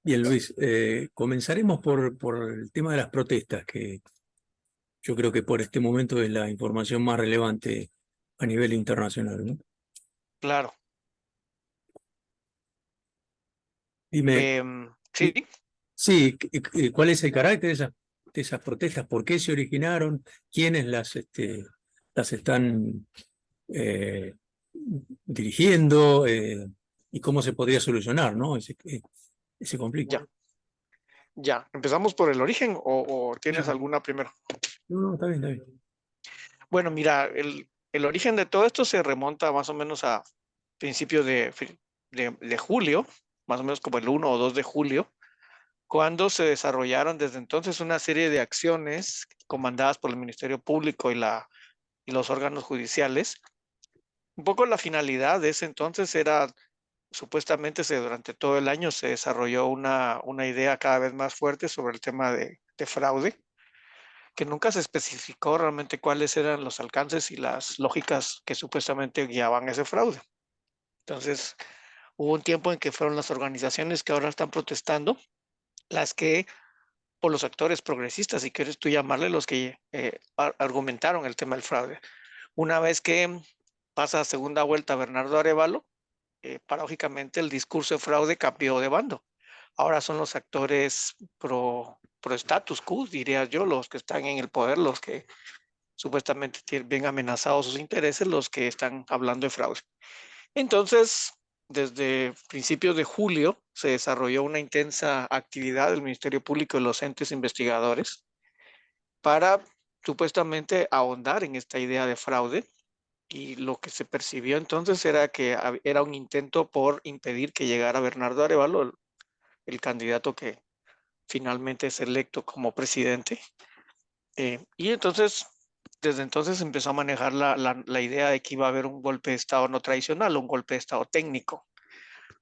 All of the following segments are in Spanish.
Bien, Luis, comenzaremos por el tema de las protestas, que yo creo que por este momento es la información más relevante a nivel internacional, ¿no? Claro. Dime, Sí, sí, ¿cuál es el carácter de esas protestas? ¿Por qué se originaron? ¿Quiénes las están eh, dirigiendo? ¿Y cómo se podría solucionar, ¿no? Ese conflicto. ya, ya. ¿Empezamos por el origen o tienes Claro. alguna primero? No, no, está bien, está bien. Bueno, mira, el origen de todo esto se remonta más o menos a principios de julio, más o menos como el 1 o 2 de julio, cuando se desarrollaron desde entonces una serie de acciones comandadas por el Ministerio Público y los órganos judiciales. Un poco la finalidad de ese entonces era, supuestamente durante todo el año se desarrolló una idea cada vez más fuerte sobre el tema de fraude, que nunca se especificó realmente cuáles eran los alcances y las lógicas que supuestamente guiaban ese fraude. Entonces, hubo un tiempo en que fueron las organizaciones que ahora están protestando, las que, por los actores progresistas, si quieres tú llamarle, los que argumentaron el tema del fraude. Una vez que pasa a segunda vuelta Bernardo Arevalo, paradójicamente el discurso de fraude cambió de bando. Ahora son los actores pro status quo, diría yo, los que están en el poder, los que supuestamente tienen bien amenazados sus intereses, los que están hablando de fraude. Entonces, desde principios de julio se desarrolló una intensa actividad del Ministerio Público y los entes investigadores para supuestamente ahondar en esta idea de fraude, y lo que se percibió entonces era que era un intento por impedir que llegara Bernardo Arevalo, el candidato que finalmente es electo como presidente. Y entonces, desde entonces empezó a manejar la idea de que iba a haber un golpe de Estado no tradicional, un golpe de Estado técnico,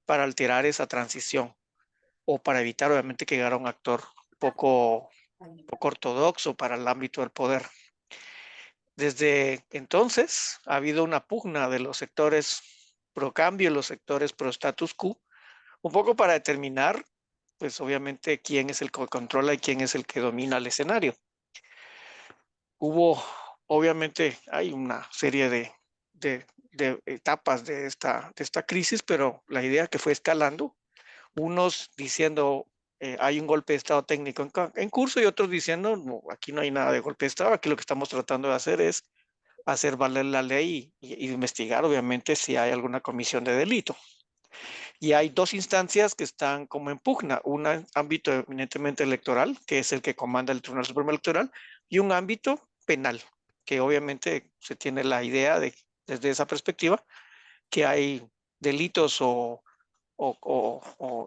para alterar esa transición o para evitar, obviamente, que llegara un actor poco, poco ortodoxo para el ámbito del poder. Desde entonces ha habido una pugna de los sectores pro cambio y los sectores pro status quo, un poco para determinar, pues obviamente, quién es el que controla y quién es el que domina el escenario. Hubo, obviamente, hay una serie de etapas de esta crisis, pero la idea que fue escalando, unos diciendo hay un golpe de Estado técnico en curso y otros diciendo no, aquí no hay nada de golpe de Estado, aquí lo que estamos tratando de hacer es hacer valer la ley y investigar, obviamente, si hay alguna comisión de delito. Y hay dos instancias que están como en pugna, un ámbito eminentemente electoral, que es el que comanda el Tribunal Supremo Electoral, y un ámbito penal, que obviamente se tiene la idea de, desde esa perspectiva, que hay delitos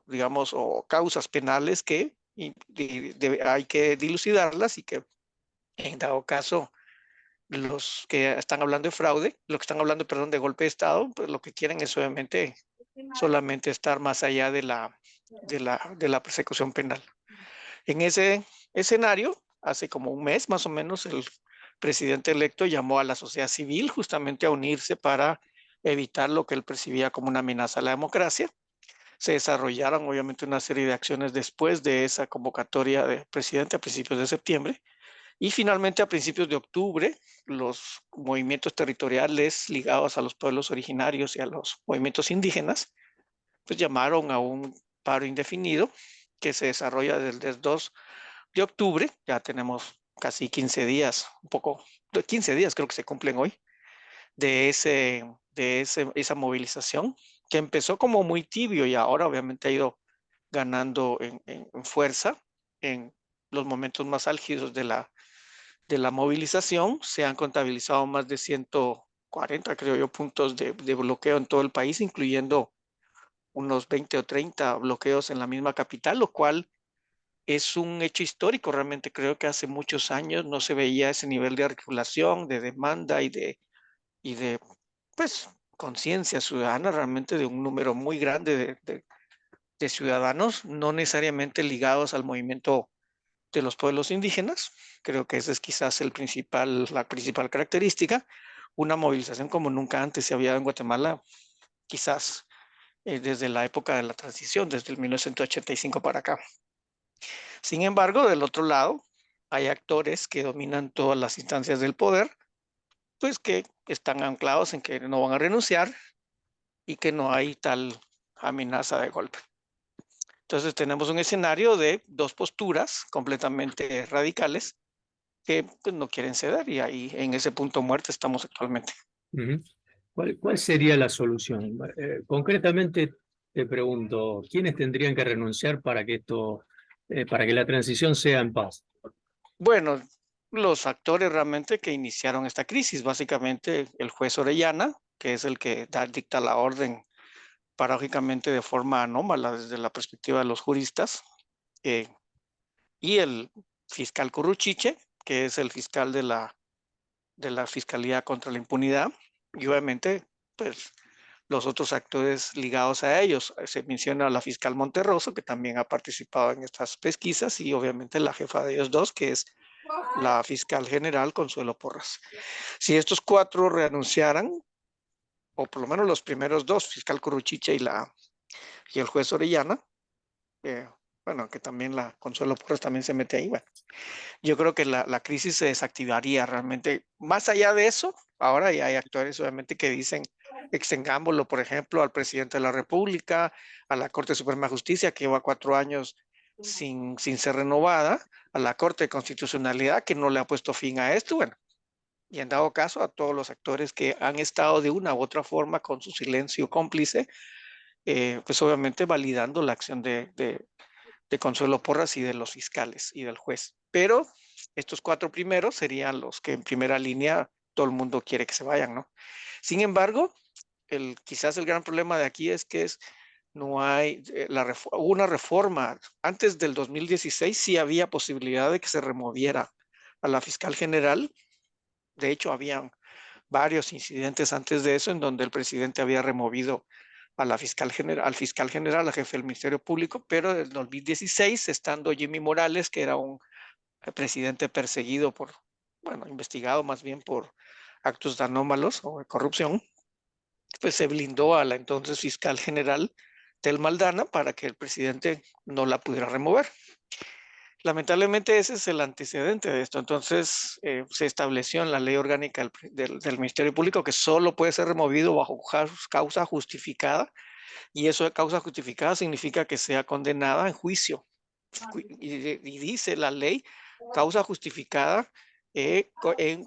digamos, o causas penales que hay que dilucidarlas, y que en dado caso los que están hablando de fraude, los que están hablando, perdón, de golpe de Estado, pues lo que quieren es obviamente solamente estar más allá de la persecución penal. En ese escenario, hace como un mes más o menos, el presidente electo llamó a la sociedad civil justamente a unirse para evitar lo que él percibía como una amenaza a la democracia. Se desarrollaron obviamente una serie de acciones después de esa convocatoria de presidente a principios de septiembre, y finalmente a principios de octubre los movimientos territoriales ligados a los pueblos originarios y a los movimientos indígenas pues llamaron a un paro indefinido que se desarrolla desde el 2 de octubre. Ya tenemos casi 15 días, un poco, 15 días creo que se cumplen hoy, esa movilización, que empezó como muy tibio y ahora obviamente ha ido ganando en fuerza en los momentos más álgidos de la movilización. Se han contabilizado más de 140, creo yo, puntos de bloqueo en todo el país, incluyendo unos 20 o 30 bloqueos en la misma capital, lo cual es un hecho histórico. Realmente creo que hace muchos años no se veía ese nivel de articulación, de demanda y de pues, conciencia ciudadana realmente de un número muy grande de ciudadanos, no necesariamente ligados al movimiento de los pueblos indígenas. Creo que esa es quizás la principal característica, una movilización como nunca antes se había dado en Guatemala, quizás desde la época de la transición, desde el 1985 para acá. Sin embargo, del otro lado, hay actores que dominan todas las instancias del poder, pues que están anclados en que no van a renunciar y que no hay tal amenaza de golpe. Entonces tenemos un escenario de dos posturas completamente radicales que pues, no quieren ceder y ahí en ese punto muerto estamos actualmente. Ujú. ¿Cuál sería la solución? Concretamente te pregunto, ¿quiénes tendrían que renunciar para que para que la transición sea en paz? Bueno, los actores realmente que iniciaron esta crisis, básicamente el juez Orellana, que es el que dicta la orden paradójicamente de forma anómala desde la perspectiva de los juristas, eh, y el fiscal Curruchiche, que es el fiscal de la Fiscalía contra la Impunidad, y obviamente, pues los otros actores ligados a ellos. Se menciona a la fiscal Monterroso, que también ha participado en estas pesquisas, y obviamente la jefa de ellos dos, que es la fiscal general Consuelo Porras. Si estos cuatro renunciaran, o por lo menos los primeros dos, fiscal Curruchiche y el juez Orellana, eh, bueno, que también la Consuelo Porras también se mete ahí, bueno, yo creo que la crisis se desactivaría realmente. Más allá de eso, ahora ya hay actores obviamente que dicen, extengámoslo, por ejemplo, al presidente de la República, a la Corte Suprema de Justicia, que lleva 4 años sin ser renovada, a la Corte de Constitucionalidad, que no le ha puesto fin a esto, bueno, y en dado caso a todos los actores que han estado de una u otra forma con su silencio cómplice, pues obviamente validando la acción de Consuelo Porras y de los fiscales y del juez. Pero estos cuatro primeros serían los que en primera línea todo el mundo quiere que se vayan, ¿no? Sin embargo, quizás el gran problema de aquí es que no hay, hubo una reforma. Antes del 2016 sí había posibilidad de que se removiera a la fiscal general. De hecho, habían varios incidentes antes de eso en donde el presidente había removido a la fiscal general, al fiscal general, al jefe del Ministerio Público, pero en el 2016, estando Jimmy Morales, que era un presidente perseguido bueno, investigado más bien por actos de anómalos o de corrupción, pues se blindó a la entonces fiscal general Tel Maldana para que el presidente no la pudiera remover. Lamentablemente ese es el antecedente de esto. Entonces se estableció en la ley orgánica del Ministerio Público que solo puede ser removido bajo causa justificada, y eso de causa justificada significa que sea condenada en juicio. Y dice la ley, causa justificada,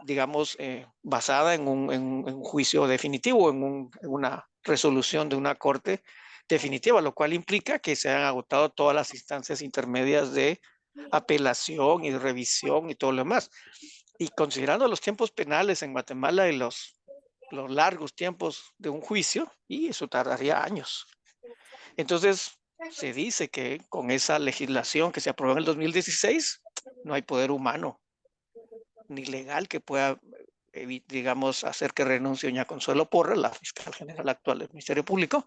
digamos, basada en un juicio definitivo, en una resolución de una corte definitiva, lo cual implica que se han agotado todas las instancias intermedias de apelación y de revisión y todo lo demás. Y considerando los tiempos penales en Guatemala y los largos tiempos de un juicio, y eso tardaría años. Entonces, se dice que con esa legislación que se aprobó en el 2016, no hay poder humano ni legal que pueda, digamos, hacer que renuncie doña Consuelo Porras, la fiscal general actual del Ministerio Público.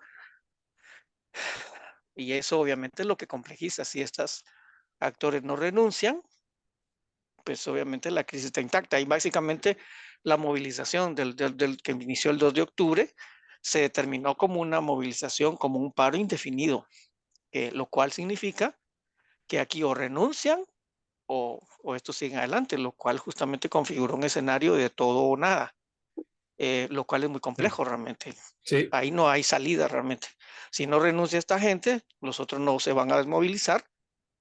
Y eso obviamente es lo que complejiza. Si estos actores no renuncian, pues obviamente la crisis está intacta. Y básicamente la movilización del que inició el 2 de octubre se determinó como una movilización, como un paro indefinido, lo cual significa que aquí o renuncian o esto sigue adelante, lo cual justamente configura un escenario de todo o nada, lo cual es muy complejo realmente. Sí. Ahí no hay salida realmente. Si no renuncia esta gente, los otros no se van a desmovilizar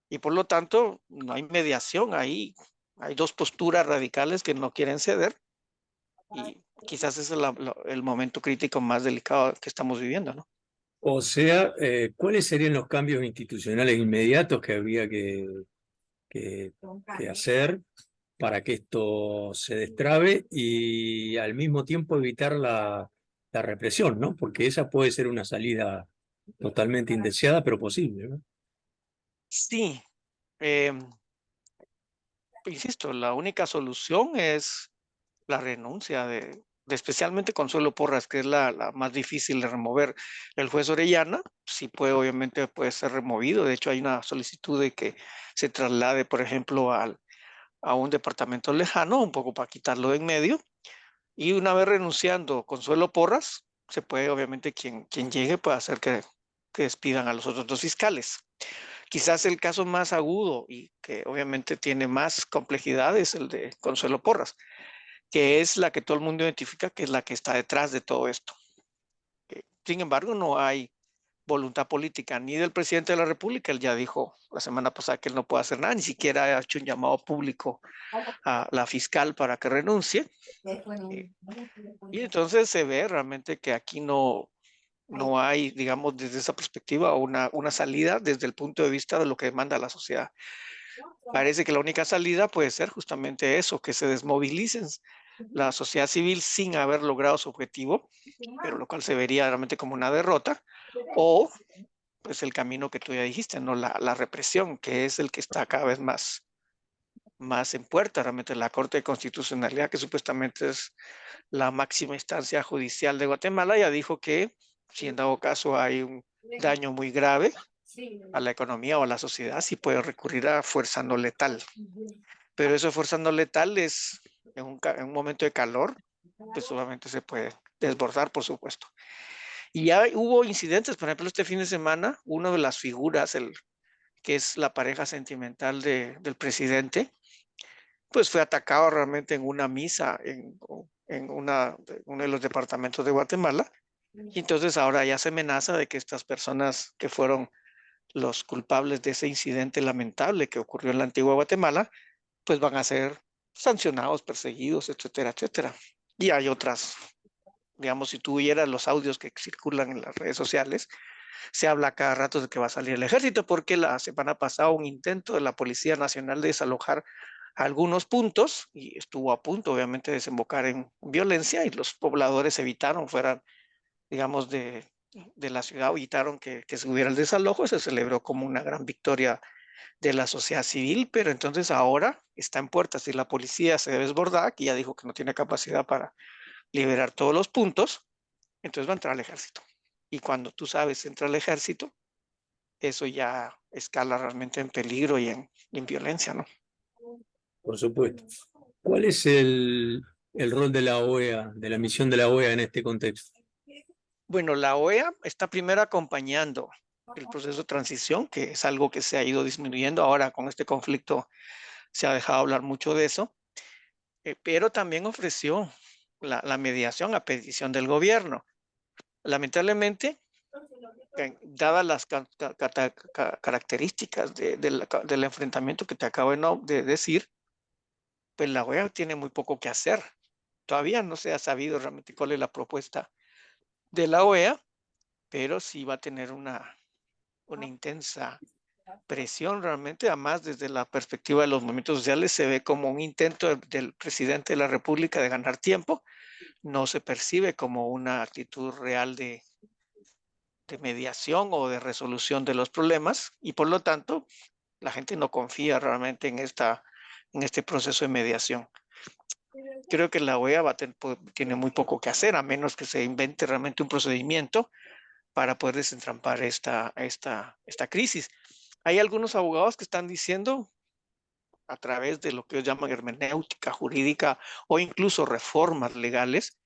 y por lo tanto no hay mediación ahí. Hay dos posturas radicales que no quieren ceder y quizás ese es el momento crítico más delicado que estamos viviendo, ¿no? O sea, ¿cuáles serían los cambios institucionales inmediatos que habría que- que hacer para que esto se destrabe y al mismo tiempo evitar la represión, ¿no? Porque esa puede ser una salida totalmente indeseada, pero posible, ¿no? Sí, eh, insisto, la única solución es la renuncia de especialmente Consuelo Porras, que es la más difícil de remover. El juez Orellana, sí puede, obviamente puede ser removido. De hecho, hay una solicitud de que se traslade, por ejemplo, a un departamento lejano, un poco para quitarlo de en medio. Y una vez renunciando Consuelo Porras, se puede, obviamente, quien llegue puede hacer que despidan a los otros dos fiscales. Quizás el caso más agudo y que obviamente tiene más complejidad es el de Consuelo Porras, que es la que todo el mundo identifica que es la que está detrás de todo esto. Sin embargo, no hay voluntad política ni del presidente de la República. Él ya dijo la semana pasada que él no puede hacer nada, ni siquiera ha hecho un llamado público a la fiscal para que renuncie. Y entonces se ve realmente que aquí no hay, digamos, desde esa perspectiva, una salida desde el punto de vista de lo que demanda la sociedad. Parece que la única salida puede ser justamente eso, que se desmovilicen la sociedad civil sin haber logrado su objetivo, pero lo cual se vería realmente como una derrota, o pues el camino que tú ya dijiste, ¿no? La represión, que es el que está cada vez más en puerta, realmente la Corte de Constitucionalidad, que supuestamente es la máxima instancia judicial de Guatemala, ya dijo que si en dado caso hay un daño muy grave a la economía o a la sociedad, sí puede recurrir a fuerza no letal. Pero eso de fuerza no letal es en un momento de calor, pues solamente se puede desbordar, por supuesto. Y ya hubo incidentes, por ejemplo, este fin de semana, una de las figuras, que es la pareja sentimental del presidente, pues fue atacado realmente en una misa en uno de los departamentos de Guatemala. Y entonces ahora ya se amenaza de que estas personas que fueron los culpables de ese incidente lamentable que ocurrió en la antigua Guatemala, pues van a ser sancionados, perseguidos, etcétera, etcétera. Y hay otras, digamos, si tú vieras los audios que circulan en las redes sociales, se habla cada rato de que va a salir el ejército, porque la semana pasada un intento de la Policía Nacional de desalojar algunos puntos y estuvo a punto, obviamente, de desembocar en violencia y los pobladores evitaron, fueran, digamos, de la ciudad, evitaron que se hubiera el desalojo. Se celebró como una gran victoria de la sociedad civil, pero entonces ahora está en puertas y la policía se debe desbordar, que ya dijo que no tiene capacidad para liberar todos los puntos, entonces va a entrar al ejército. Y cuando tú sabes, entra al ejército, eso ya escala realmente en peligro y en violencia, ¿no? Por supuesto. ¿Cuál es el rol de la OEA, de la misión de la OEA en este contexto? Bueno, la OEA está primero acompañando el proceso de transición, que es algo que se ha ido disminuyendo. Ahora con este conflicto se ha dejado hablar mucho de eso, pero también ofreció la mediación a petición del gobierno. Lamentablemente, dadas las características del enfrentamiento que te acabo de decir, pues la OEA tiene muy poco que hacer. Todavía no se ha sabido realmente cuál es la propuesta de la OEA, pero sí va a tener una intensa presión realmente. Además, desde la perspectiva de los movimientos sociales, se ve como un intento del presidente de la República de ganar tiempo. No se percibe como una actitud real de mediación o de resolución de los problemas, y por lo tanto la gente no confía realmente en este proceso de mediación. Creo que la OEA tiene muy poco que hacer, a menos que se invente realmente un procedimiento para poder desentrampar esta crisis. Hay algunos abogados que están diciendo, a través de lo que ellos llaman hermenéutica jurídica o incluso reformas legales,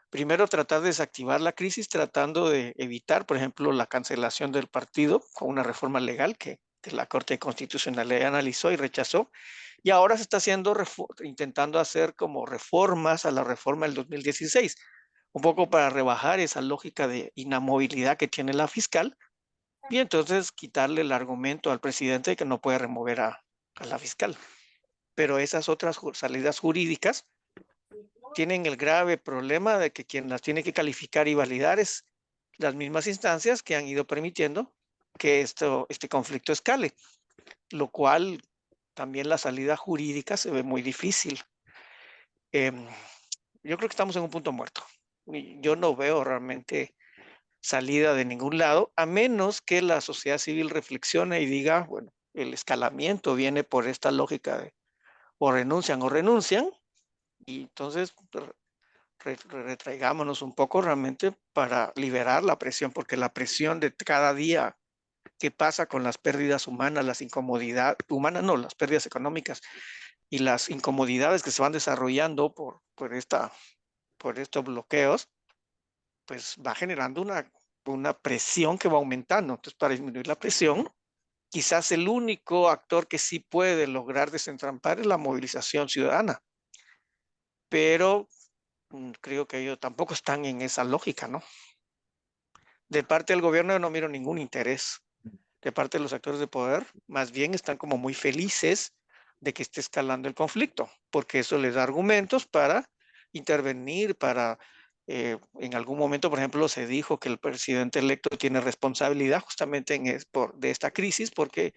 primero tratar de desactivar la crisis tratando de evitar, por ejemplo, la cancelación del partido con una reforma legal que la Corte Constitucional analizó y rechazó. Y ahora se está intentando hacer como reformas a la reforma del 2016, un poco para rebajar esa lógica de inamovilidad que tiene la fiscal y entonces quitarle el argumento al presidente de que no puede remover a la fiscal. Pero esas otras salidas jurídicas tienen el grave problema de que quien las tiene que calificar y validar es las mismas instancias que han ido permitiendo que este conflicto escale, lo cual también la salida jurídica se ve muy difícil. Yo creo que estamos en un punto muerto. Yo no veo realmente salida de ningún lado, a menos que la sociedad civil reflexione y diga, bueno, el escalamiento viene por esta lógica de o renuncian, y entonces retraigámonos un poco realmente para liberar la presión, porque la presión de cada día que pasa con las pérdidas humanas, las incomodidades humanas, no, las pérdidas económicas y las incomodidades que se van desarrollando por estos bloqueos, pues va generando una presión que va aumentando. Entonces, para disminuir la presión, quizás el único actor que sí puede lograr desentrampar es la movilización ciudadana, pero creo que ellos tampoco están en esa lógica, ¿no? De parte del gobierno yo no miro ningún interés. De parte de los actores de poder, más bien están como muy felices de que esté escalando el conflicto, porque eso les da argumentos para intervenir, para en algún momento, por ejemplo, se dijo que el presidente electo tiene responsabilidad justamente de esta crisis, porque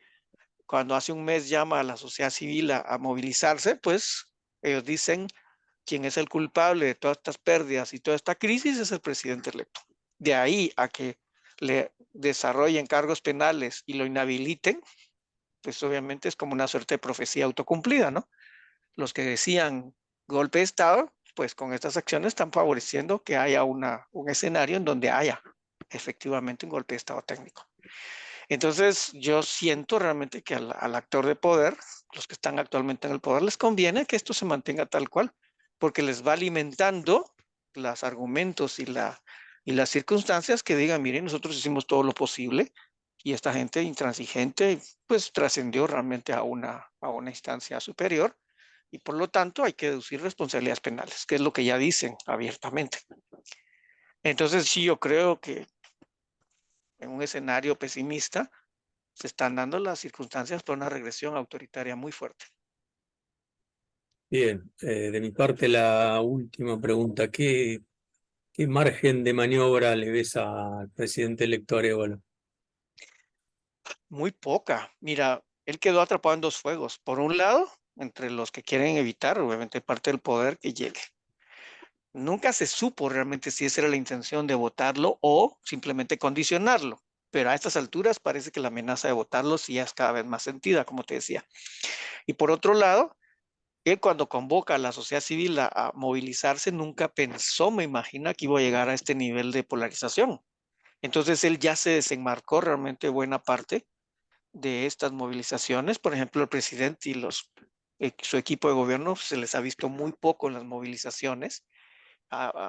cuando hace un mes llama a la sociedad civil a movilizarse, pues ellos dicen quién es el culpable de todas estas pérdidas y toda esta crisis es el presidente electo. De ahí a que le desarrollen cargos penales y lo inhabiliten, pues obviamente es como una suerte de profecía autocumplida, ¿no? Los que decían golpe de Estado, pues con estas acciones están favoreciendo que haya un escenario en donde haya efectivamente un golpe de Estado técnico. Entonces, yo siento realmente que al actor de poder, los que están actualmente en el poder, les conviene que esto se mantenga tal cual, porque les va alimentando los argumentos y las circunstancias que digan, miren, nosotros hicimos todo lo posible y esta gente intransigente, pues trascendió realmente a una instancia superior y por lo tanto hay que deducir responsabilidades penales, que es lo que ya dicen abiertamente. Entonces, sí, yo creo que en un escenario pesimista, se están dando las circunstancias para una regresión autoritaria muy fuerte. Bien, de mi parte la última pregunta, ¿qué margen de maniobra le ves al presidente electo Arevalo? Muy poca. Mira, él quedó atrapado en dos fuegos. Por un lado, entre los que quieren evitar, obviamente, parte del poder que llegue. Nunca se supo realmente si esa era la intención de votarlo o simplemente condicionarlo. Pero a estas alturas parece que la amenaza de votarlo sí es cada vez más sentida, como te decía. Y por otro lado, él cuando convoca a la sociedad civil a movilizarse, nunca pensó, me imagina, que iba a llegar a este nivel de polarización. Entonces él ya se desenmarcó realmente buena parte de estas movilizaciones. Por ejemplo, el presidente y su equipo de gobierno se les ha visto muy poco en las movilizaciones.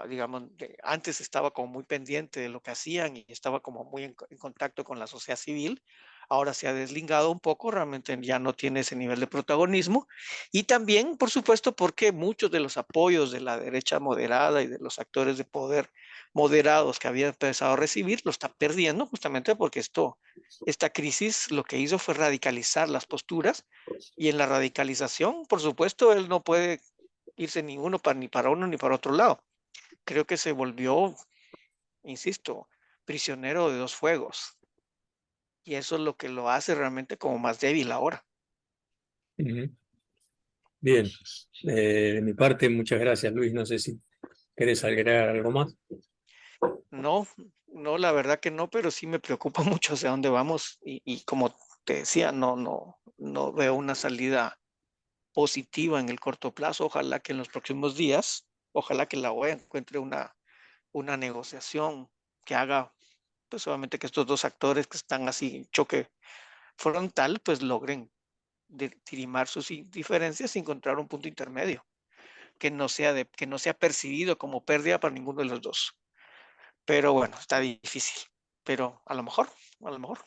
Digamos, antes estaba como muy pendiente de lo que hacían y estaba como muy en contacto con la sociedad civil. Ahora se ha deslindado un poco, realmente ya no tiene ese nivel de protagonismo. Y también, por supuesto, porque muchos de los apoyos de la derecha moderada y de los actores de poder moderados que había empezado a recibir, lo está perdiendo justamente porque esta crisis lo que hizo fue radicalizar las posturas y en la radicalización, por supuesto, él no puede irse ni para uno ni para otro lado. Creo que se volvió, insisto, prisionero de dos fuegos. Y eso es lo que lo hace realmente como más débil ahora. Ujú. Bien, de mi parte, muchas gracias, Luis. No sé si querés agregar algo más. No, no, la verdad que no, pero sí me preocupa mucho hacia dónde vamos. Y como te decía, no veo una salida positiva en el corto plazo. Ojalá que en los próximos días, ojalá que la OEA encuentre una negociación que haga, pues obviamente que estos dos actores que están así en choque frontal, pues logren dirimar sus diferencias y encontrar un punto intermedio que no sea percibido como pérdida para ninguno de los dos. Pero bueno, está difícil. Pero a lo mejor, a lo mejor.